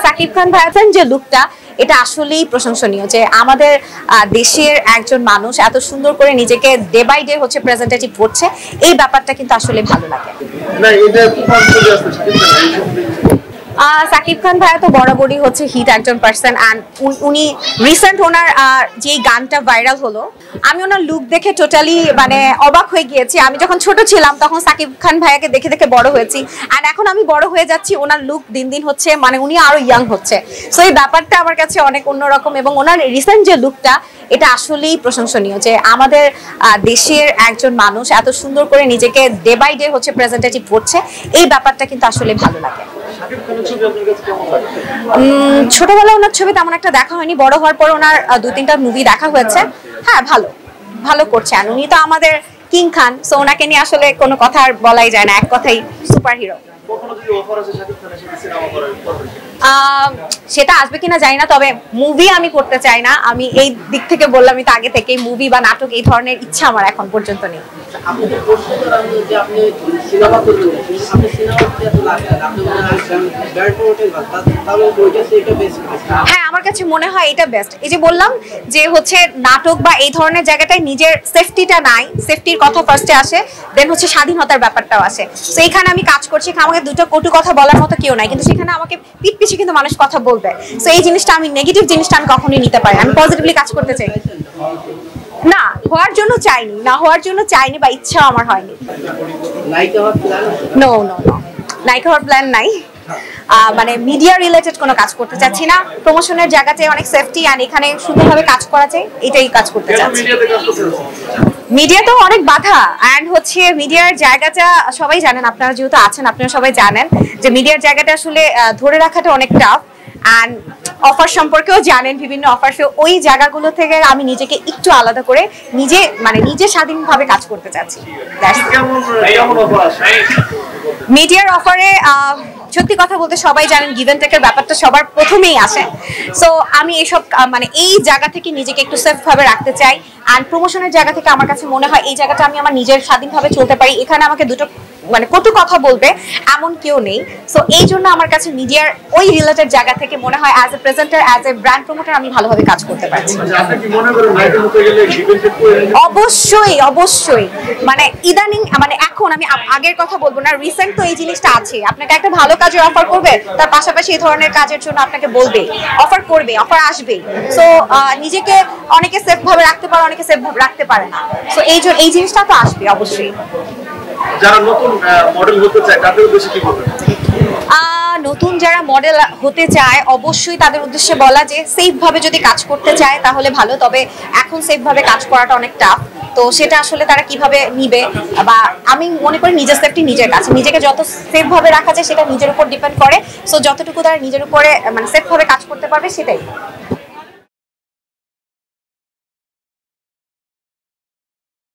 সাকিব খান ভাইয়ার যে লুকটা এটা আসলেই প্রশংসনীয় যে আমাদের দেশের একজন মানুষ এত সুন্দর করে নিজেকে ডে বাই ডে হচ্ছে প্রেজেন্টেটিভ করছে, এই ব্যাপারটা কিন্তু আসলে ভালো লাগে। সাকিব খান ভাইয়া তো বরাবরই হচ্ছে হিট একজন পার্সন, অ্যান্ড উনি রিসেন্ট ওনার যে গানটা ভাইরাল হলো, আমি ওনার লুক দেখে টোটালি মানে অবাক হয়ে গিয়েছি। আমি যখন ছোট ছিলাম তখন সাকিব খান ভাইয়াকে দেখে দেখে বড় হয়েছি, অ্যান্ড এখন আমি বড় হয়ে যাচ্ছি, ওনার লুক দিন দিন হচ্ছে মানে উনি আরো ইয়াং হচ্ছে। সো এই ব্যাপারটা আমার কাছে অনেক অন্যরকম, এবং ওনার রিসেন্ট যে লুকটা এটা আসলেই প্রশংসনীয় যে আমাদের দেশের একজন মানুষ এত সুন্দর করে নিজেকে ডে বাই ডে হচ্ছে প্রেজেন্টেটিভ করছে, এই ব্যাপারটা কিন্তু আসলে ভালো লাগে। ছোটবেলায় ওনার ছবি তেমন একটা দেখা হয়নি, বড় হওয়ার পর ওনার 2-3টা মুভি দেখা হয়েছে। হ্যাঁ, ভালো ভালো করছেন, উনি তো আমাদের কিং খান, সো ওনাকে নিয়ে আসলে কোনো কথা আর বলাই যায় না, এক কথাই সুপার হিরো। সেটা আসবে কিনা জানি না, তবে মুভি আমি করতে চাই না। আমি এই দিক থেকে বললামই তো আগে থেকে, মুভি বা নাটক এই ধরনের ইচ্ছা আমার এখন পর্যন্ত নেই। হ্যাঁ, আমার কাছে মনে হয় এটা বেস্ট। এই যে বললাম যে হচ্ছে নাটক বা এই ধরনের জায়গাটায় নিজের সেফটিটা নাই, সেফটির কথা ফার্স্টে আসে, দেন হচ্ছে স্বাধীনতার ব্যাপারটাও আসে। তো এখানে আমি কাজ করছি, আমাকে দুটো কটু কথা বলার মতো কেউ নাই, কিন্তু সেখানে আমাকে পিঠ পিছিয়ে কিন্তু মানুষ কথা বলবে। তো এই জিনিসটা আমি নেগেটিভ জিনিসটা আমি কখনোই নিতে পারি, আমি পজিটিভলি কাজ করতে চাই। না হওয়ার জন্য চাইনি, না হওয়ার জন্য চাইনি বা ইচ্ছা আমার হয়নি। নো নো নো, নায়িকা হওয়ার প্ল্যান নাই। মানে মিডিয়া রিলেটেড কোনো কাজ করতে চাচ্ছি না, প্রমোশনের জায়গাতে অনেক সেফটি আর এখানে সুন্দরভাবে কাজ করা যায়, এটাই কাজ করতে চাচ্ছি। মিডিয়াতেও অনেক বাধা, অ্যান্ড হচ্ছে মিডিয়ার জায়গাটা সবাই জানেন, আপনারা যেহেতু আছেন আপনারা সবাই জানেন যে মিডিয়ার জায়গাটা আসলে ধরে রাখাটা অনেক টাফ, অ্যান্ড অফার সম্পর্কেও জানেন, বিভিন্ন অফার। ওই জায়গাগুলো থেকে আমি নিজেকে একটু আলাদা করে নিজে স্বাধীনভাবে কাজ করতে চাচ্ছি। মিডিয়ার অফারে সত্যি কথা বলতে সবাই জানেন গিভ এন্ড টেকের ব্যাপারটা সবার প্রথমেই আসে। সো আমি এইসব এই জায়গা থেকে নিজেকে একটু সেফ ভাবে রাখতে চাই, অ্যান্ড প্রমোশনের জায়গা থেকে আমার কাছে মনে হয় এই জায়গাটা আমি আমার নিজের স্বাধীনভাবে চলতে পারি, এখানে আমাকে দুটো কটু কথা বলবে এমন কেউ নেই। সো এই জন্য আমার কাছে মিডিয়ার ওই রিলেটেড জায়গা থেকে মনে হয় as a presenter, as a brand promoter আমি ভালোভাবে কাজ করতে পারছি। অবশ্যই অবশ্যই, ইদানিং এখন আমি আগের কথা বলবো না, রিসেন্ট তো এই জিনিসটা আছে, আপনাকে একটা ভালো কাজের অফার করবে, তার পাশাপাশি এই ধরনের কাজের জন্য আপনাকে বলবে, অফার করবে, অফার আসবে। সো নিজেকে অনেকে সেফ ভাবে রাখতে পারে, অনেকে সেফ ভাবে রাখতে পারে না। সো এই জিনিসটা তো আসবে অবশ্যই। যারা নতুন মডেল হতে চায় তাদের উদ্দেশ্যে কি বলবেন? নতুন যারা মডেল হতে চায় অবশ্যই তাদের উদ্দেশ্যে বলা যে সেফ ভাবে যদি কাজ করতে চায় তাহলে ভালো, তবে এখন সেফ ভাবে কাজ করাটা অনেক টাফ। তো সেটা আসলে তারা কিভাবে নিবে, বা আমি মনে করি নিজের সেফটি নিজের কাছে, নিজেকে যত সেফ ভাবে রাখা যায় সেটা নিজের উপর ডিপেন্ড করে। সো যতটুকু তারা নিজের উপরে সেফ ভাবে কাজ করতে পারবে সেটাই।